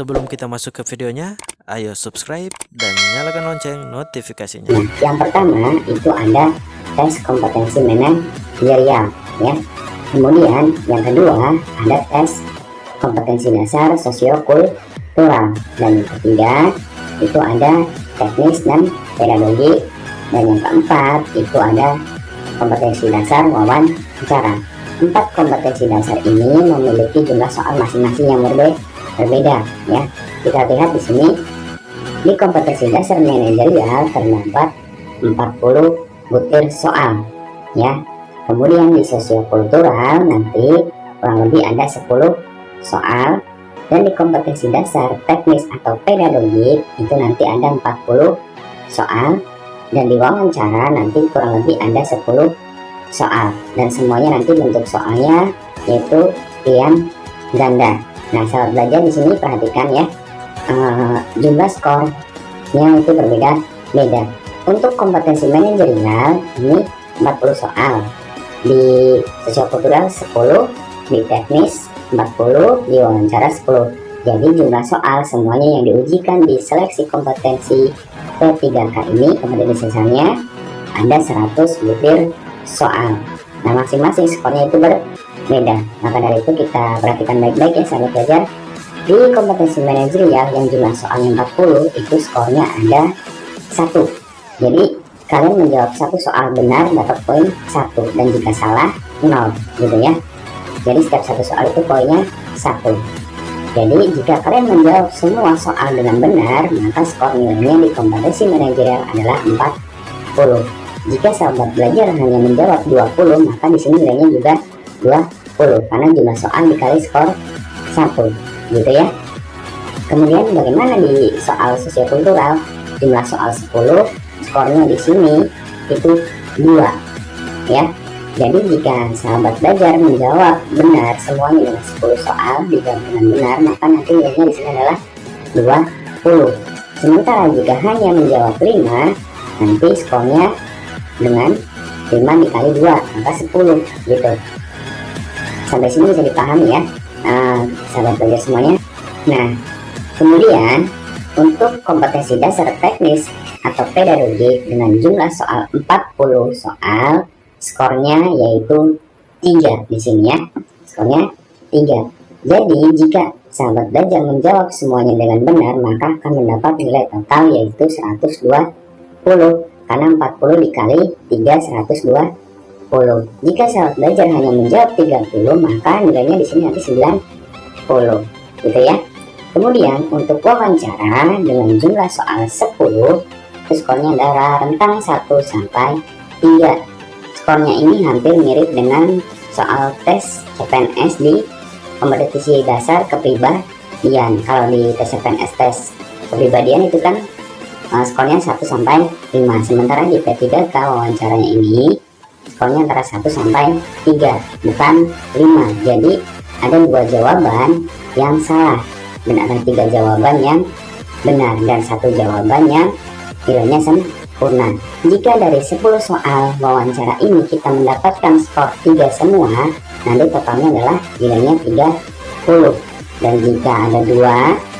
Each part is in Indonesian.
Sebelum kita masuk ke videonya, ayo subscribe dan nyalakan lonceng notifikasinya. Nah, yang pertama itu ada tes kompetensi manajerial ya. Kemudian yang kedua ada tes kompetensi dasar sosiokultural, dan yang ketiga itu ada teknis dan pedagogi, dan yang keempat itu ada kompetensi dasar wawancara. 4 kompetensi dasar ini memiliki jumlah soal masing-masing yang berbeda ya. Kita lihat di sini di kompetensi dasar manajerial terdapat 40 butir soal ya. Kemudian di sosiokultural nanti kurang lebih ada 10 soal, dan di kompetensi dasar teknis atau pedagogik itu nanti ada 40 soal, dan di wawancara nanti kurang lebih ada 10 soal, dan semuanya nanti bentuk soalnya yaitu pilihan ganda. Nah, sahabat belajar di sini perhatikan ya, jumlah skornya itu berbeda-beda. Untuk kompetensi manajerial ini 40 soal, di sosiokultural 10, di teknis 40, di wawancara 10. Jadi jumlah soal semuanya yang diujikan di seleksi kompetensi P3K ini, kompetensi dasarnya ada 100 butir soal. Nah, masing-masing skornya itu berbeda. Maka dari itu kita perhatikan baik-baik ya sahabat belajar. Di kompetensi manajerial yang jumlah soalnya 40 itu skornya ada 1. Jadi kalian menjawab satu soal benar dapat poin 1, dan jika salah 0 gitu ya. Jadi setiap satu soal itu poinnya 1. Jadi jika kalian menjawab semua soal dengan benar, maka skor nilainya di kompetensi manajerial adalah 40. Jika sahabat belajar hanya menjawab 20, maka di sini nilainya juga 20 karena jumlah soal dikali skor 1 gitu ya. Kemudian bagaimana di soal sosiokultural? Jumlah soal 10, skornya di sini itu 2 ya. Jadi jika sahabat belajar menjawab benar semuanya dengan 10 soal, dijawab dengan benar, maka nanti nilainya di sini adalah 20. Sementara jika hanya menjawab 5, nanti skornya dengan 5 dikali 2 maka 10 gitu. Sampai sini bisa dipahami ya sahabat belajar semuanya. Nah, kemudian untuk kompetensi dasar teknis atau pedagogik dengan jumlah soal 40 soal, skornya yaitu 3 di sini ya. Skornya 3. Jadi jika sahabat belajar menjawab semuanya dengan benar, maka akan mendapat nilai total yaitu 120. Karena 40 dikali 3 120. Jika sahabat belajar hanya menjawab 30, maka nilainya di sini nanti 90 gitu ya. Kemudian untuk wawancara dengan jumlah soal 10, itu skornya adalah rentang 1 sampai 3. Skornya ini hampir mirip dengan soal tes CPNS di kompetensi dasar kepribadian. Kalau di tes CPNS tes kepribadian itu kan skornya 1 sampai 5. Sementara di P3K wawancaranya ini skornya antara 1 sampai 3, bukan 5. Jadi ada 2 jawaban yang salah dan ada 3 jawaban yang benar dan 1 jawaban yang nilainya sempurna. Jika dari 10 soal wawancara ini kita mendapatkan skor 3 semua, nanti totalnya adalah nilainya 30. Dan jika ada 2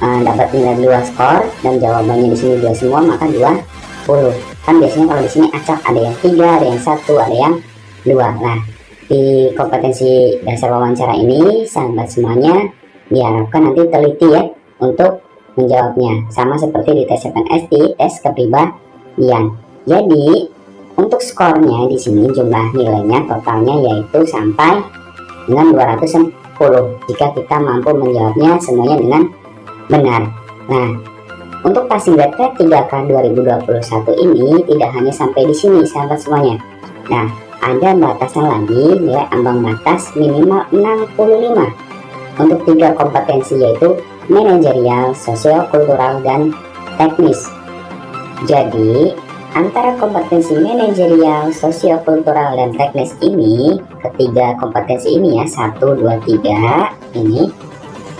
dapat nilai 2 skor dan jawabannya di sini 2 semua, maka 20. Kan biasanya kalau di sini acak, ada yang 3, ada yang 1, ada yang 2. Nah, di kompetensi dasar wawancara ini sahabat semuanya diharapkan nanti teliti ya untuk menjawabnya, sama seperti di tes CPNS di tes kepribadian. Jadi untuk skornya di sini jumlah nilainya totalnya yaitu sampai dengan 210 jika kita mampu menjawabnya semuanya dengan benar. Nah, untuk passing grade P3K 2021 ini tidak hanya sampai di sini sahabat semuanya. Nah, ada batasan lagi, nilai ambang batas minimal 65 untuk 3 kompetensi yaitu manajerial, sosiokultural, dan teknis. Jadi antara kompetensi manajerial, sosiokultural, dan teknis ini, ketiga kompetensi ini ya, 1, 2, 3 ini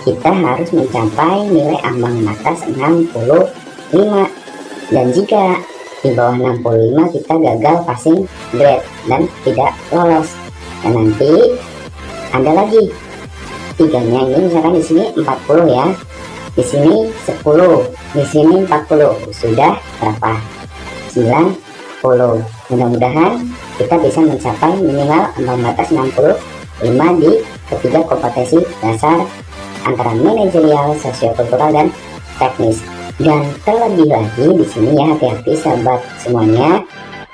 kita harus mencapai nilai ambang batas 65, dan jika di bawah 65 kita gagal passing grade dan tidak lolos. Dan nanti ada lagi tiganya ini, misalkan di sini 40 ya, Di sini 10, di sini 40. Sudah berapa? 90. Mudah-mudahan kita bisa mencapai minimal ambang batas 65 di ketiga kompetensi dasar antara manajerial, sosiokultural, dan teknis. Dan terlebih lagi di sini ya, hati-hati sahabat semuanya,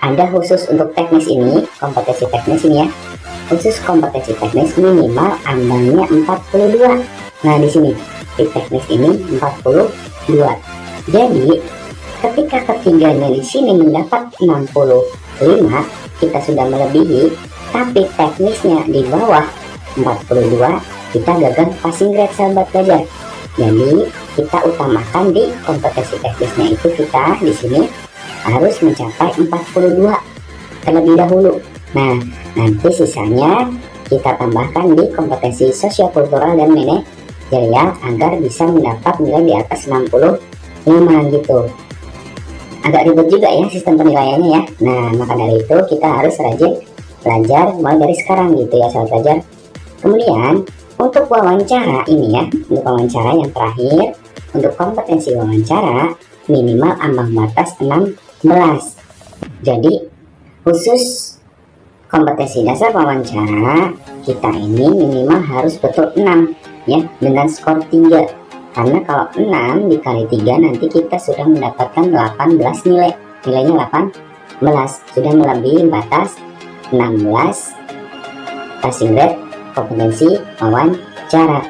ada khusus untuk teknis ini, kompetensi teknis ini ya. Khusus kompetensi teknis minimal ambangnya 42. Nah, di sini di teknis ini 42. Jadi ketika ketiganya di sini mendapat 65, kita sudah melebihi, tapi teknisnya di bawah 42, kita gagal passing grade sahabat belajar. Jadi kita utamakan di kompetensi teknisnya itu kita di sini harus mencapai 42 terlebih dahulu. Nah, nanti sisanya kita tambahkan di kompetensi sosiokultural dan manajerial agar bisa mendapat nilai di atas 65 gitu. Agak ribet juga ya sistem penilaiannya ya. Nah, maka dari itu kita harus rajin belajar mulai dari sekarang gitu ya sahabat belajar. Kemudian untuk wawancara ini ya, untuk wawancara yang terakhir, untuk kompetensi wawancara minimal ambang batas 16. Jadi khusus kompetensi dasar wawancara kita ini minimal harus betul 6 ya, dengan skor 3. Karena kalau 6 dikali 3 nanti kita sudah mendapatkan 18 nilai. Nilainya 18, sudah melebihi batas 16 passing grade kompetensi wawancara.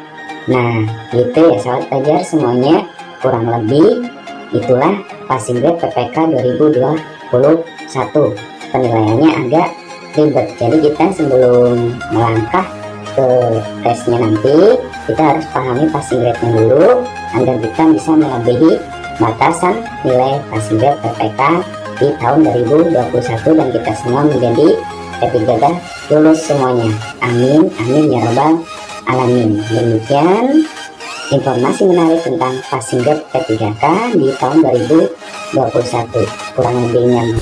Nah, gitu ya sahabat belajar semuanya, kurang lebih itulah passing grade PPK 2021. Penilaiannya agak ribet. Jadi kita sebelum melangkah ke tesnya nanti, kita harus pahami passing grade-nya dulu agar kita bisa melebihi batasan nilai passing grade PPK di tahun 2021 dan kita semua menjadi P3K lulus semuanya. Amin, amin ya robbal alamin. Demikian informasi menarik tentang passing grade P3K di tahun 2021. Kurang lebihnya